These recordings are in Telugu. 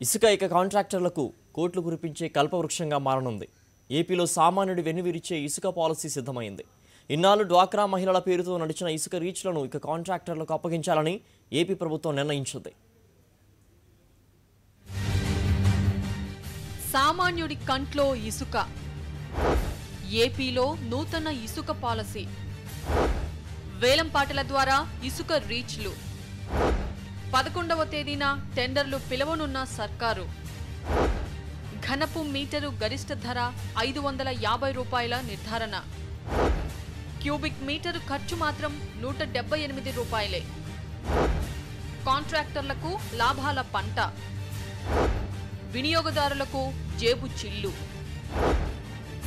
ఇసుక ఇక కాంట్రాక్టర్లకు కోట్లు కురిపించే కల్పవృక్షంగా మారనుంది. ఏపీలో సామాన్యుడి వెన్నువిరిచే ఇసుక పాలసీ సిద్ధమైంది. ఇన్నాళ్ళు డ్వాక్రా మహిళల పేరుతో నడిచిన ఇసుక రీచ్లను ఇక కాంట్రాక్టర్లకు అప్పగించాలని ఏపీ ప్రభుత్వం నిర్ణయించింది. సామాన్యుడి కంట్లో ఇసుక. ఏపీలో నూతన ఇసుక పాలసీ. వేలంపాటల ద్వారా ఇసుక రీచ్లు. 11వ తేదీన టెండర్లు పిలవనున్న సర్కారు. ఘనపు మీటరు గరిష్ట ధర 550 రూపాయల నిర్ధారణ. క్యూబిక్ మీటరు ఖర్చు మాత్రం 178 రూపాయలే. కాంట్రాక్టర్లకు లాభాల పంట. వినియోగదారులకు జేబు చిల్లు.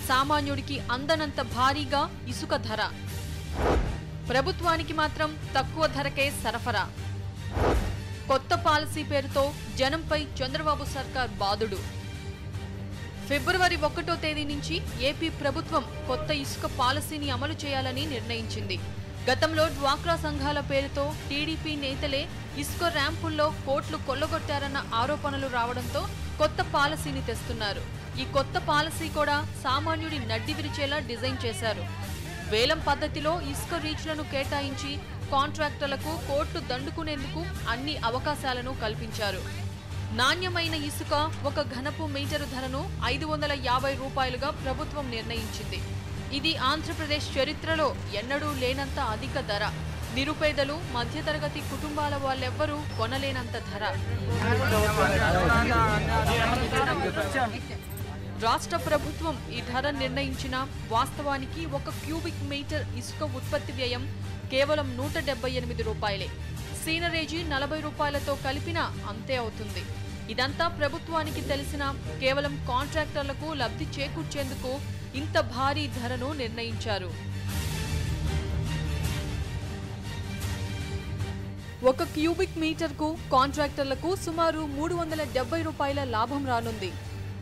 సామాన్యుడికి అందనంత భారీగా ఇసుక ధర. ప్రభుత్వానికి మాత్రం తక్కువ ధరకే సరఫరా. కొత్త పాలసీ పేరుతో జనంపై చంద్రబాబు సర్కార్ బాదుడు. ఫిబ్రవరి 1వ తేదీ నుంచి ఏపీ ప్రభుత్వం కొత్త ఇసుక పాలసీని అమలు చేయాలని నిర్ణయించింది. గతంలో డ్వాక్రా సంఘాల పేరుతో టీడీపీ నేతలే ఇసుక ర్యాంపుల్లో కోట్లు కొల్లగొట్టారన్న ఆరోపణలు రావడంతో కొత్త పాలసీని తెస్తున్నారు. ఈ కొత్త పాలసీ కూడా సామాన్యుడి నడ్డి విరిచేలా డిజైన్ చేశారు. వేలం పద్ధతిలో ఇసుక రీచ్లను కేటాయించి కాంట్రాక్టర్లకు కోట్లు దండుకునేందుకు అన్ని అవకాశాలను కల్పించారు. నాణ్యమైన ఇసుక ఒక ఘనపు మీటరు ధరను 550 రూపాయలుగా ప్రభుత్వం నిర్ణయించింది. ఇది ఆంధ్రప్రదేశ్ చరిత్రలో ఎన్నడూ లేనంత అధిక ధర. నిరుపేదలు, మధ్యతరగతి కుటుంబాల వాళ్ళెవ్వరూ కొనలేనంత ధర. రాష్ట్ర ప్రభుత్వం ఈ ధర నిర్ణయించిన వాస్తవానికి ఒక క్యూబిక్ మీటర్ ఇసుక ఉత్పత్తి వ్యయం కేవలం 178 రూపాయలే. సీనరేజీ 40 రూపాయలతో కలిపినా అంతే అవుతుంది. ఇదంతా ప్రభుత్వానికి తెలిసిన కేవలం కాంట్రాక్టర్లకు లబ్ధి చేకూర్చేందుకు ఇంత భారీ ధరను నిర్ణయించారు. ఒక క్యూబిక్ మీటర్కు కాంట్రాక్టర్లకు సుమారు 370 రూపాయల లాభం రానుంది.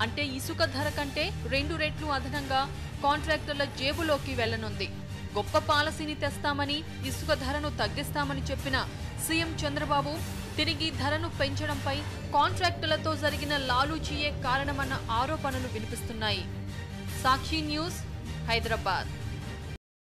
అంటే ఇసుక ధర కంటే 2 రెట్లు అదనంగా కాంట్రాక్టర్ల జేబులోకి వెళ్లనుంది. గొప్ప పాలసీని తెస్తామని, ఇసుక ధరను తగ్గిస్తామని చెప్పిన సీఎం చంద్రబాబు తిరిగి ధరను పెంచడంపై కాంట్రాక్టర్లతో జరిగిన లాలూచీయే కారణమన్న ఆరోపణలు వినిపిస్తున్నాయి. సాక్షి న్యూస్, హైదరాబాద్.